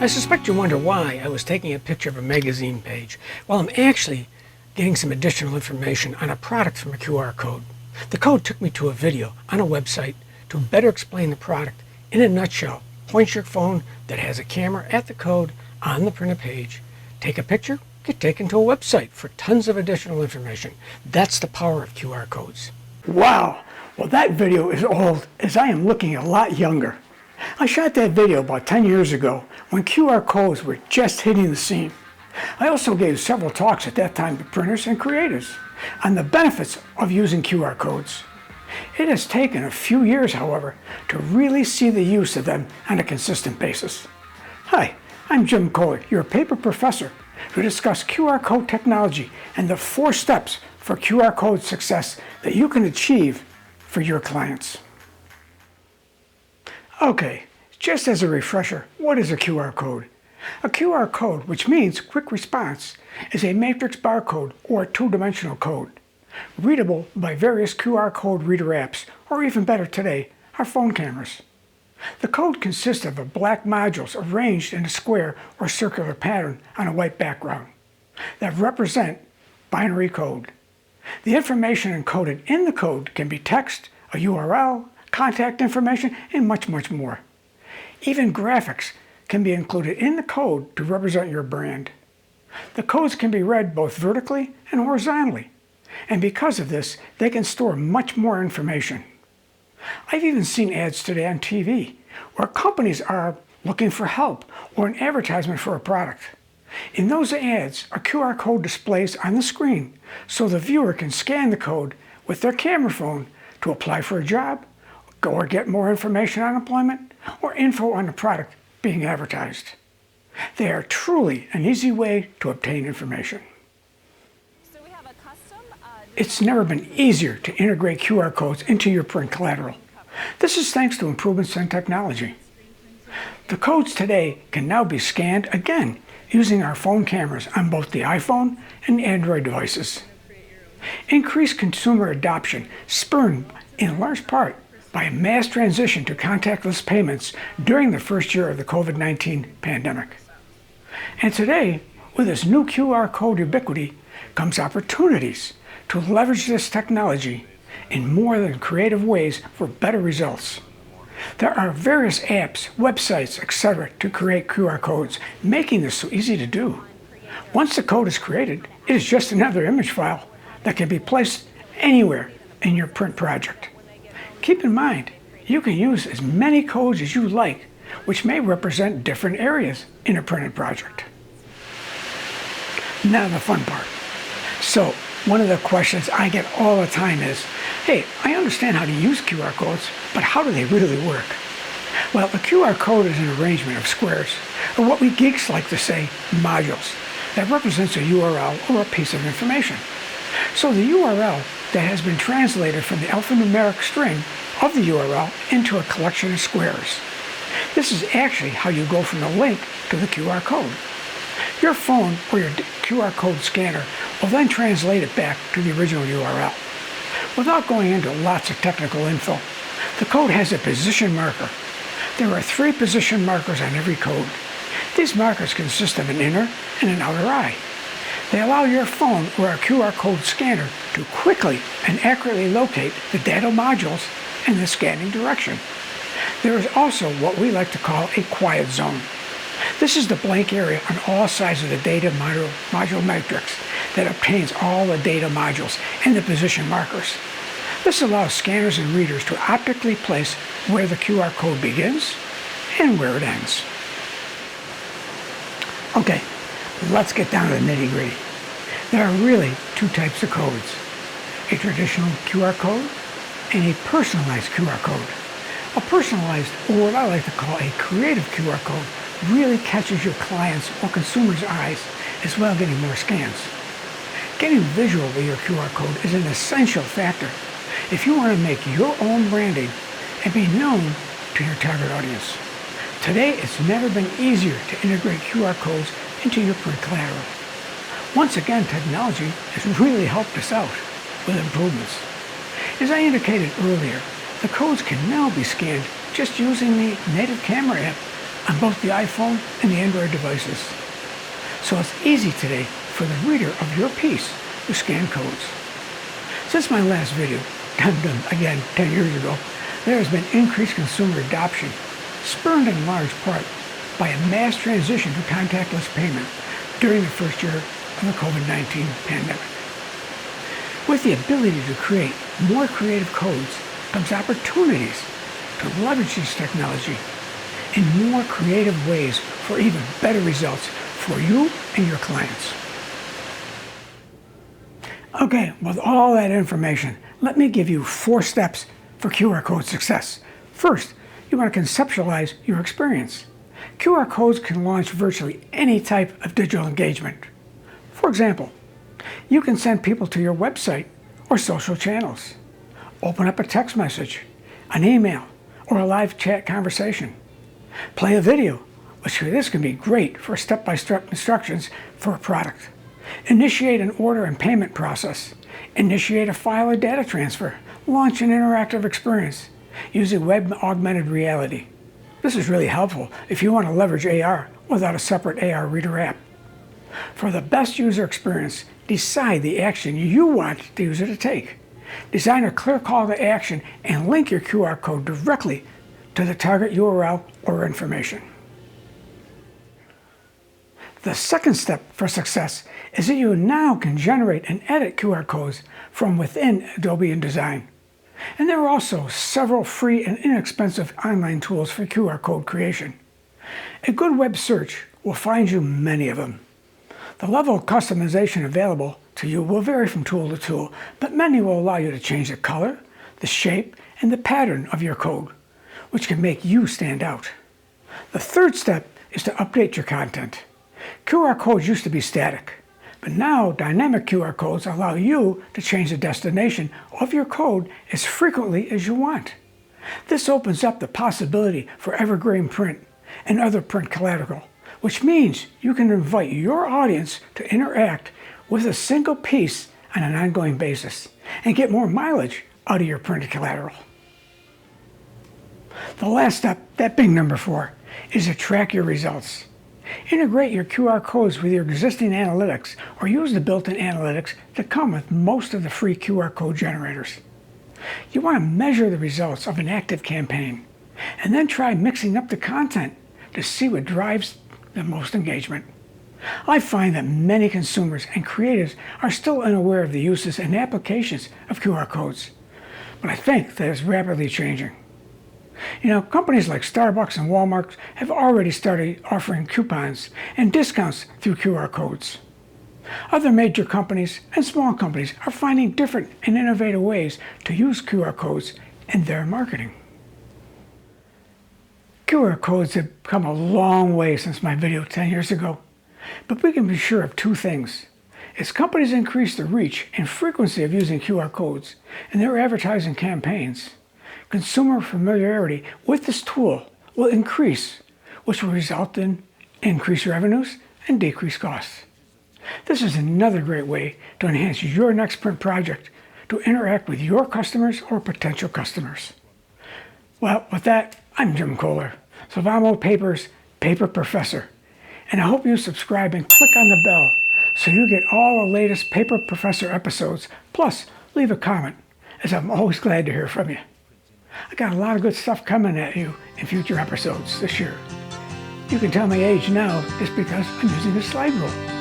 I suspect you wonder why I was taking a picture of a magazine page while I'm actually getting some additional information on a product from a QR code. The code took me to a video on a website to better explain the product in a nutshell. Point your phone that has a camera at the code on the printed page, take a picture, get taken to a website for tons of additional information. That's the power of QR codes. Wow, well that video is old, as I am looking a lot younger. I shot that video about 10 years ago when QR codes were just hitting the scene. I also gave several talks at that time to printers and creators on the benefits of using QR codes. It has taken a few years, however, to really see the use of them on a consistent basis. Hi, I'm Jim Kohler, your paper professor, to discuss QR code technology and the 4 steps for QR code success that you can achieve for your clients. Okay, just as a refresher, what is a QR code? A QR code, which means quick response, is a matrix barcode or two-dimensional code, readable by various QR code reader apps, or even better today, our phone cameras. The code consists of black modules arranged in a square or circular pattern on a white background that represent binary code. The information encoded in the code can be text, a URL, contact information, and much more. Even graphics can be included in the code to represent your brand. The codes can be read both vertically and horizontally, and because of this, they can store much more information. I've even seen ads today on TV where companies are looking for help or an advertisement for a product. In those ads, a QR code displays on the screen so the viewer can scan the code with their camera phone to apply for a job, or get more information on employment, or info on the product being advertised. They are truly an easy way to obtain information. So we have a custom, It's never been easier to integrate QR codes into your print collateral. This is thanks to improvements in technology. The codes today can now be scanned again using our phone cameras on both the iPhone and Android devices. Increased consumer adoption spurred in large part by a mass transition to contactless payments during the first year of the COVID-19 pandemic. And today, with this new QR code ubiquity, comes opportunities to leverage this technology in more than creative ways for better results. There are various apps, websites, etc. to create QR codes, making this so easy to do. Once the code is created, it is just another image file that can be placed anywhere in your print project. Keep in mind, you can use as many codes as you like, which may represent different areas in a printed project. Now the fun part. So, one of the questions I get all the time is, hey, I understand how to use QR codes, but how do they really work? Well, a QR code is an arrangement of squares, or what we geeks like to say, modules, that represents a URL or a piece of information. So the URL that has been translated from the alphanumeric string of the URL into a collection of squares. This is actually how you go from the link to the QR code. Your phone or your QR code scanner will then translate it back to the original URL. Without going into lots of technical info, the code has a position marker. There are 3 position markers on every code. These markers consist of an inner and an outer eye. They allow your phone or a QR code scanner to quickly and accurately locate the data modules in the scanning direction. There is also what we like to call a quiet zone. This is the blank area on all sides of the data module matrix that obtains all the data modules and the position markers. This allows scanners and readers to optically place where the QR code begins and where it ends. Okay, let's get down to the nitty-gritty. There are really 2 types of codes, a traditional QR code and a personalized QR code. A personalized, or what I like to call a creative QR code, really catches your clients' or consumers' eyes as well as getting more scans. Getting visual with your QR code is an essential factor if you want to make your own branding and be known to your target audience. Today, it's never been easier to integrate QR codes into your print collateral. Once again, technology has really helped us out with improvements. As I indicated earlier, the codes can now be scanned just using the native camera app on both the iPhone and the Android devices. So it's easy today for the reader of your piece to scan codes. Since my last video, done again 10 years ago, there has been increased consumer adoption, spurred in large part by a mass transition to contactless payment during the first year of the COVID-19 pandemic. With the ability to create more creative codes comes opportunities to leverage this technology in more creative ways for even better results for you and your clients. Okay, with all that information, let me give you 4 steps for QR code success. First, you want to conceptualize your experience. QR codes can launch virtually any type of digital engagement. For example, you can send people to your website or social channels, open up a text message, an email, or a live chat conversation, play a video, which this can be great for step-by-step instructions for a product, initiate an order and payment process, initiate a file or data transfer, launch an interactive experience using web augmented reality. This is really helpful if you want to leverage AR without a separate AR reader app. For the best user experience, decide the action you want the user to take. Design a clear call to action and link your QR code directly to the target URL or information. The second step for success is that you now can generate and edit QR codes from within Adobe InDesign. And there are also several free and inexpensive online tools for QR code creation. A good web search will find you many of them. The level of customization available to you will vary from tool to tool, but many will allow you to change the color, the shape, and the pattern of your code, which can make you stand out. The third step is to update your content. QR codes used to be static, but now dynamic QR codes allow you to change the destination of your code as frequently as you want. This opens up the possibility for evergreen print and other print collateral, which means you can invite your audience to interact with a single piece on an ongoing basis and get more mileage out of your printed collateral. The last step, that being number 4, is to track your results. Integrate your QR codes with your existing analytics or use the built-in analytics that come with most of the free QR code generators. You want to measure the results of an active campaign and then try mixing up the content to see what drives the most engagement. I find that many consumers and creatives are still unaware of the uses and applications of QR codes, but I think that it's rapidly changing. Companies like Starbucks and Walmart have already started offering coupons and discounts through QR codes. Other major companies and small companies are finding different and innovative ways to use QR codes in their marketing. QR codes have come a long way since my video 10 years ago, but we can be sure of 2 things. As companies increase the reach and frequency of using QR codes in their advertising campaigns, consumer familiarity with this tool will increase, which will result in increased revenues and decreased costs. This is another great way to enhance your next print project to interact with your customers or potential customers. Well, with that, I'm Jim Kohler, Sylvamo Paper's Paper Professor, and I hope you subscribe and click on the bell so you get all the latest Paper Professor episodes, plus leave a comment, as I'm always glad to hear from you. I got a lot of good stuff coming at you in future episodes this year. You can tell my age now just because I'm using a slide rule.